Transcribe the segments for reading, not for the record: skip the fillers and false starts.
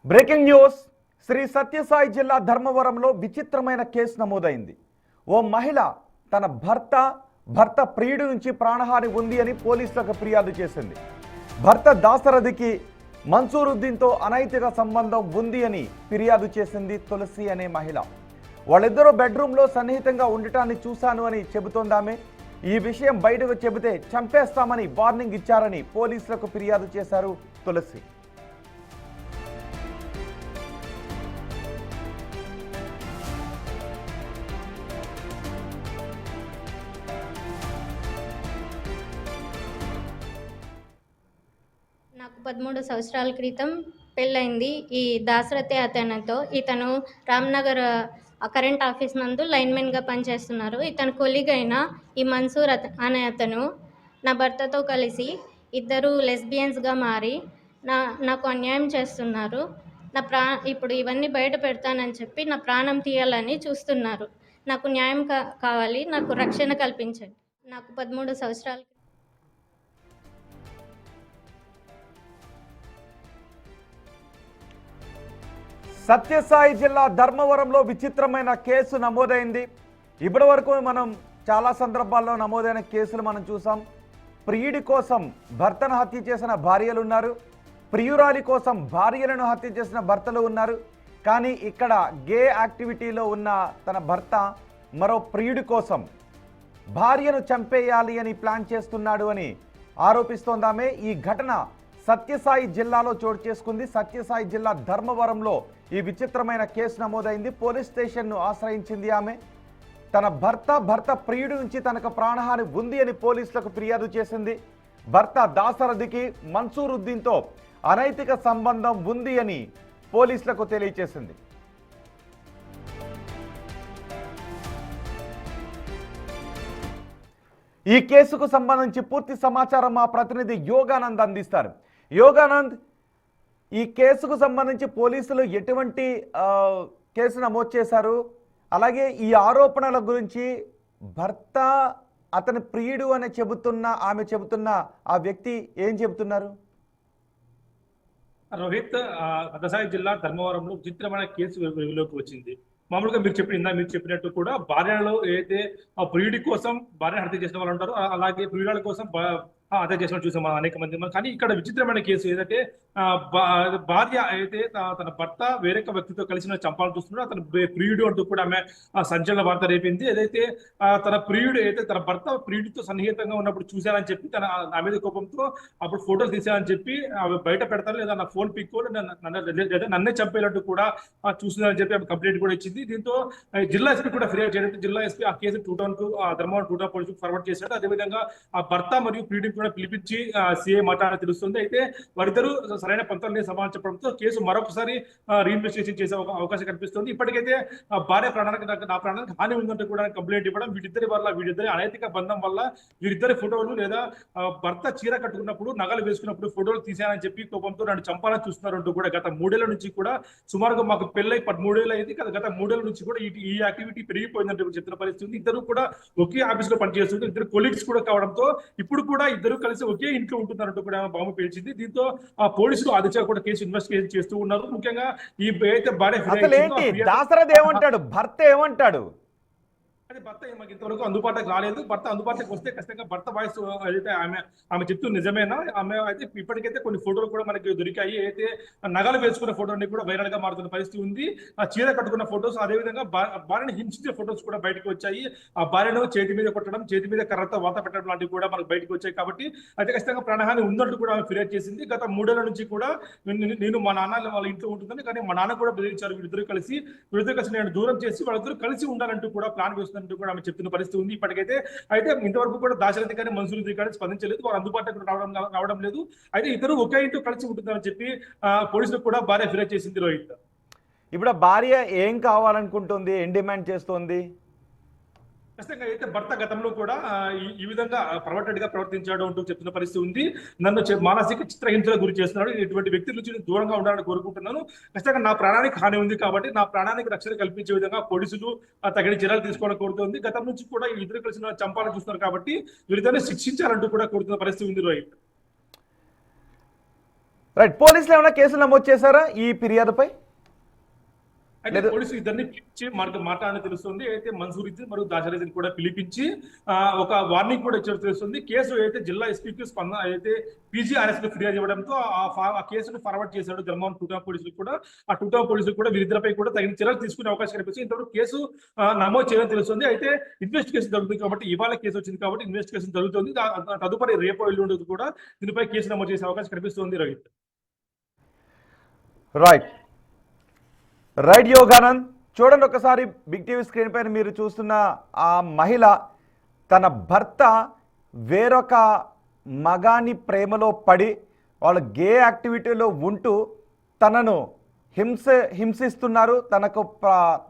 Breaking news Shri Sathya Sai జిల్లా ధర్మవరంలో విచిత్రమైన కేసు నమోదైంది. ఓ మహిళ తన భర్త ప్రియుడి నుంచి ప్రాణహాని ఉంది అని పోలీసులకు ఫిర్యాదు చేసింది. భర్త దాసరథికి మన్సూరుద్దీన్తో అనైతిక సంబంధం ఉంది అని ఫిర్యాదు చేసింది తులసి అనే మహిళ. వాళ్ళిద్దరూ బెడ్రూమ్లో సన్నిహితంగా ఉండటాన్ని చూశాను అని చెబుతోందామె. ఈ విషయం బయటకు చెబితే చంపేస్తామని వార్నింగ్ ఇచ్చారని పోలీసులకు ఫిర్యాదు చేశారు తులసి. నాకు 13 సంవత్సరాల క్రితం పెళ్ళైంది. ఈ దాశరథి అతనితో. ఇతను రామ్నగర్ కరెంట్ ఆఫీస్ నందు లైన్మెన్గా పనిచేస్తున్నారు. ఇతను కొలీగ్ అయిన ఈ మన్సూర్ అనే అతను నా భర్తతో కలిసి ఇద్దరు లెస్బియన్స్గా మారి నాకు అన్యాయం చేస్తున్నారు. ఇప్పుడు ఇవన్నీ బయట పెడతానని చెప్పి నా ప్రాణం తీయాలని చూస్తున్నారు. నాకు న్యాయం కావాలి, నాకు రక్షణ కల్పించండి. నాకు 13 సంవత్సరాలు. సత్యసాయి జిల్లా ధర్మవరంలో విచిత్రమైన కేసు నమోదైంది. ఇప్పటి వరకు మనం చాలా సందర్భాల్లో నమోదైన కేసులు మనం చూసాం. ప్రియుడి కోసం భర్తను హత్య చేసిన భార్యలు ఉన్నారు, ప్రియురాలి కోసం భార్యలను హత్య చేసిన భర్తలు ఉన్నారు. కానీ ఇక్కడ గే యాక్టివిటీలో ఉన్న తన భర్త మరో ప్రియుడి కోసం భార్యను చంపేయాలి అని ప్లాన్ చేస్తున్నాడు అని ఆరోపిస్తోందామె. ఈ ఘటన సత్యసాయి జిల్లాలో చోటు చేసుకుంది. సత్యసాయి జిల్లా ధర్మవరంలో ఈ విచిత్రమైన కేసు నమోదైంది. పోలీస్ స్టేషన్ను ఆశ్రయించింది ఆమె. తన భర్త ప్రియుడి నుంచి తనకు ప్రాణహాని ఉంది అని పోలీసులకు ఫిర్యాదు చేసింది. భర్త దాసరథికి మన్సూరుద్దీన్తో అనైతిక సంబంధం ఉంది అని పోలీసులకు తెలియజేసింది. ఈ కేసుకు సంబంధించి పూర్తి సమాచారం మా ప్రతినిధి యోగానంద్ అందిస్తారు. యోగానంద్, ఈ కేసుకు సంబంధించి పోలీసులు ఎటువంటి కేసు నమోదు చేశారు? అలాగే ఈ ఆరోపణల గురించి భర్త అతని ప్రియుడు అని ఆమె చెబుతున్న ఆ వ్యక్తి ఏం చెబుతున్నారు? రోహిత్, సత్యసాయి జిల్లా ధర్మవరంలో విచిత్రమైన కేసు వెలుగులోకి వచ్చింది. మామూలుగా మీరు చెప్పినట్టు కూడా భార్యలో ఏదైతే ప్రియుడి కోసం భార్య హత్య చేసిన వాళ్ళు ఉంటారు, అలాగే ప్రియురాల కోసం హత్య చేసిన చూసాం అనేక మంది. కానీ ఇక్కడ విచిత్రమైన కేసు ఏదంటే భార్య అయితే తన భర్త వేరొక వ్యక్తితో కలిసి చంపాలని చూస్తున్నాడు. అతను ప్రియుడు అంటూ కూడా ఆమె సంచలన వార్త రేపింది. ఏదైతే తన ప్రియుడు అయితే తన భర్త ప్రియుడితో సన్నిహితంగా ఉన్నప్పుడు చూశానని చెప్పి నా మీద కోపంతో అప్పుడు ఫోటోలు తీసానని చెప్పి అవి బయట పెడతాను, లేదా నా ఫోన్ పిక్ లేదా నన్నే చంపేటట్టు కూడా చూసిందని చెప్పి ఆమె కంప్లైంట్ కూడా ఇచ్చింది. దీంతో జిల్లా ఎస్పీ కూడా ఫిర్యాదు చేయడంతో జిల్లా ఎస్పీ ఆ కేసు ధర్మవరం 2 పోలీసులకు ఫార్వర్డ్ చేశాడు. అదేవిధంగా ఆ భర్త మరియు ప్రియుడిని కూడా పిలిపించి సీఐ మాట్లాడాలని తెలుస్తుంది. అయితే వారిద్దరూ సరైన పంతాలని సమాధానం చెప్పడంతో కేసు మరొకసారి రీఇన్వెస్టిగేషన్ చేసే అవకాశం కనిపిస్తుంది. ఇప్పటికైతే భార్య నా ప్రాణానికి హాని ఉందంటే కూడా కంప్లైంట్ ఇవ్వడం, వీరిద్దరి అనైతిక బంధం వల్ల వీరిద్దరి ఫోటోలు లేదా భర్త చీర కట్టుకున్నప్పుడు నగలు వేసుకున్నప్పుడు ఫోటోలు తీసానని చెప్పి కోపంతో నన్ను చంపాలని చూస్తున్నారంటూ కూడా గత 3 ఏళ్ల నుంచి కూడా సుమారుగా మాకు పెళ్ళై 13 ఏళ్ళు అయింది కదా, గత 3 ఏళ్ల నుంచి కూడా ఈ యాక్టివిటీ పెరిగిపోయిందంటే చెప్తున్న పరిస్థితి. ఇద్దరు కూడా ఒకే ఆఫీస్ లో పనిచేస్తుంది, ఇద్దరు కొలీగ్స్ కూడా కావడంతో ఇప్పుడు కూడా ఇద్దరు కలిసి ఒకే ఇంట్లో ఉంటున్నారంటూ కూడా బాంబు పేల్చింది. దీంతో ఆ పోలీసులు ఆదిత్య కూడా కేసు ఇన్వెస్టిగేషన్ చేస్తూ ఉన్నారు. ముఖ్యంగా ఈ అయితే దాసరథి ఏమంటాడు, భర్త ఏమంటాడు? అది భర్త మాకు ఇంతవరకు అందుబాటులోకి రాలేదు. భర్త అందుబాటులోకి వస్తే ఖచ్చితంగా భర్త వాయిస్ అయితే ఆమె చెప్తూ నిజమేనా? ఆమె అయితే ఇప్పటికైతే కొన్ని ఫోటోలు కూడా మనకి దొరికాయి. అయితే నగలు వేసుకున్న ఫోటోని కూడా వైరల్ గా మారుతున్న పరిస్థితి ఉంది. ఆ చీర కట్టుకున్న ఫొటోస్, అదేవిధంగా భార్యను హింసించే ఫొటోస్ కూడా బయటకు వచ్చాయి. ఆ భార్యను చేతి మీద కొట్టడం, చేతి మీద కర్రతో వాత పెట్టడం లాంటివి కూడా మనకు బయటకు వచ్చాయి. కాబట్టి అయితే ఖచ్చితంగా ప్రాణహాని ఉందంటూ కూడా ఆమె ఫిర్యాదు చేసింది. గత 3 ఏళ్ల నుంచి కూడా నేను మా నాన్న వాళ్ళ ఇంట్లో ఉంటుందని, కానీ మా నాన్న కూడా బెదిరించారు. వీరిద్దరు కలిసి నేను దూరం చేసి వాళ్ళిద్దరు కలిసి ఉండాలంటూ కూడా ప్లాన్ వేస్తున్నారు కూడా ఆమె చెప్తున్న పరిస్థితి ఉంది. ఇప్పటికైతే అయితే ఇంతవరకు కూడా దాశరథి కానీ మన్సూరుద్దీ కానీ స్పందించలేదు, వారు అందుబాటులోకి రావడం లేదు. అయితే ఇద్దరు ఒకే ఇంట్లో కలిసి ఉంటుందని చెప్పి పోలీసులకు కూడా భార్య ఫిర్యాదు చేసింది. రోహిత్, ఇప్పుడు భార్య ఏం కావాలనుకుంటుంది, ఏం డిమాండ్ చేస్తోంది? ఖచ్చితంగా అయితే భర్త గతంలో కూడా ఈ విధంగా గా ప్రవర్తించాడు అంటూ చెప్తున్న పరిస్థితి ఉంది. నన్ను మానసిక చిత్రహింసలకు గురి చేస్తున్నాడు, ఇటువంటి వ్యక్తుల నుంచి దూరంగా ఉండాలని కోరుకుంటున్నాను. ఖచ్చితంగా నా ప్రాణానికి హాని ఉంది కాబట్టి నా ప్రాణానికి రక్షణ కల్పించే విధంగా పోలీసులు తగిన చర్యలు తీసుకోవాలని కోరుతుంది. గతం నుంచి కూడా ఇద్దరు కలిసి చంపాలని చూస్తున్నారు కాబట్టి వీరిద్దరిని శిక్షించాలంటూ కూడా కోరుతున్న పరిస్థితి ఉంది. రోహిత్, రైట్, పోలీసులు ఏమైనా కేసులు నమోదు చేశారా ఈ ఫిర్యాదుపై? అయితే పోలీసులు ఇద్దరిని పిలిపించి మనకు మాట్లాడని తెలుస్తుంది. అయితే మన్సూరుద్దీన్ మరియు దాశరథీని కూడా పిలిపించి ఒక వార్నింగ్ కూడా ఇచ్చినట్టు తెలుస్తుంది. కేసు అయితే జిల్లా ఎస్పీకి స్పందన అయితే పీజీఆర్ఎస్ కు ఫిర్యాదు ఇవ్వడంతో ఆ కేసును ఫార్వర్డ్ చేశాడు ధర్మవరం టూ టౌన్ పోలీసులు కూడా. ఆ టూ టౌన్ పోలీసులు కూడా వీరిద్దరిపై కూడా తగిన చర్యలు తీసుకునే అవకాశం కనిపిస్తుంది. ఇంతవరకు కేసు నమోదు చేయడం తెలుస్తుంది. అయితే ఇన్వెస్టిగేషన్ జరుగుతుంది కాబట్టి, ఇవాళ కేసు వచ్చింది కాబట్టి ఇన్వెస్టిగేషన్ జరుగుతుంది. తదుపరి రేపు ఎల్లుండి కూడా దీనిపై కేసు నమోదు చేసే అవకాశం కనిపిస్తుంది. రోహిత్. రైట్ యోగానంద్, చూడండి ఒకసారి బిగ్ టీవీ స్క్రీన్ పైన మీరు చూస్తున్న ఆ మహిళ తన భర్త వేరొక మగాని ప్రేమలో పడి వాళ్ళు గే యాక్టివిటీలో ఉంటూ తనను హింసిస్తున్నారు,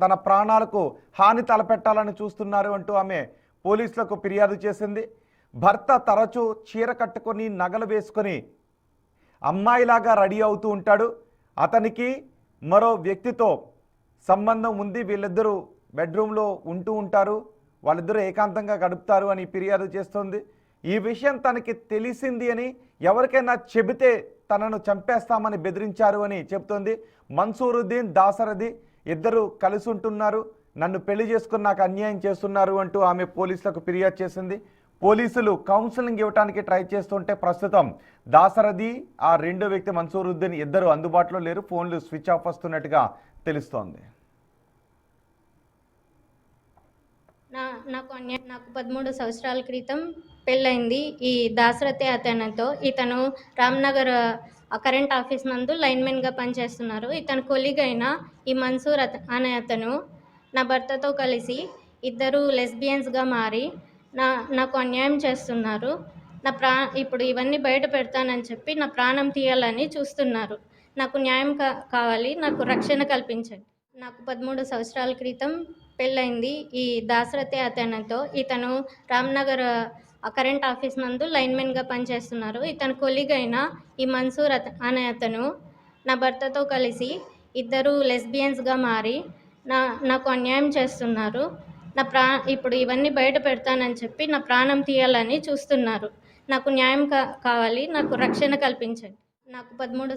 తన ప్రాణాలకు హాని తలపెట్టాలని చూస్తున్నారు అంటూ ఆమె పోలీసులకు ఫిర్యాదు చేసింది. భర్త తరచూ చీర కట్టుకొని నగలు వేసుకొని అమ్మాయిలాగా రెడీ అవుతూ ఉంటాడు. అతనికి మరో వ్యక్తితో సంబంధం ఉంది, వీళ్ళిద్దరూ బెడ్రూమ్లో ఉంటూ ఉంటారు, వాళ్ళిద్దరూ ఏకాంతంగా గడుపుతారు అని ఫిర్యాదు చేస్తోంది. ఈ విషయం తనకి తెలిసింది అని, ఎవరికైనా చెబితే తనను చంపేస్తామని బెదిరించారు అని చెబుతోంది. మన్సూరుద్దీన్, దాశరథి ఇద్దరు కలిసి ఉంటున్నారు, నన్ను పెళ్లి చేసుకుని నాకు అన్యాయం చేస్తున్నారు అంటూ ఆమె పోలీసులకు ఫిర్యాదు చేసింది. పోలీసులు కౌన్సిలింగ్ ఇవ్వడానికి ట్రై చేస్తుంటే ప్రస్తుతం దాశరథి, ఆ రెండో వ్యక్తి మన్సూరుద్దీన్ ఇద్దరు అందుబాటులో లేరు, ఫోన్లు స్విచ్ ఆఫ్ వస్తున్నట్టుగా తెలుస్తోంది. నాకు 13 సంవత్సరాల క్రితం పెళ్ళైంది. ఈ దాశరథి అతనితో, ఇతను రామ్నగర్ కరెంట్ ఆఫీస్ నందు లైన్మెన్గా పనిచేస్తున్నారు. ఇతను కొలీగ్ అయిన ఈ మన్సూర్ అనే అతను నా భర్తతో కలిసి ఇద్దరు లెస్బియన్స్గా మారి నాకు అన్యాయం చేస్తున్నారు. ఇప్పుడు ఇవన్నీ బయట పెడతానని చెప్పి నా ప్రాణం తీయాలని చూస్తున్నారు. నాకు న్యాయం కావాలి, నాకు రక్షణ కల్పించండి. నాకు 13 సంవత్సరాల క్రితం పెళ్ళైంది. ఈ దాశరథి అతనితో, ఇతను రామ్నగర్ కరెంట్ ఆఫీస్ నందు లైన్మెన్గా పనిచేస్తున్నారు. ఇతను కొలీగ్ అయిన ఈ మన్సూర్ అనే అతను నా భర్తతో కలిసి ఇద్దరు లెస్బియన్స్గా మారి నాకు అన్యాయం చేస్తున్నారు. ఇప్పుడు ఇవన్నీ బయట పెడతానని చెప్పి నా ప్రాణం తీయాలని చూస్తున్నారు. నాకు న్యాయం కావాలి, నాకు రక్షణ కల్పించండి. నాకు 13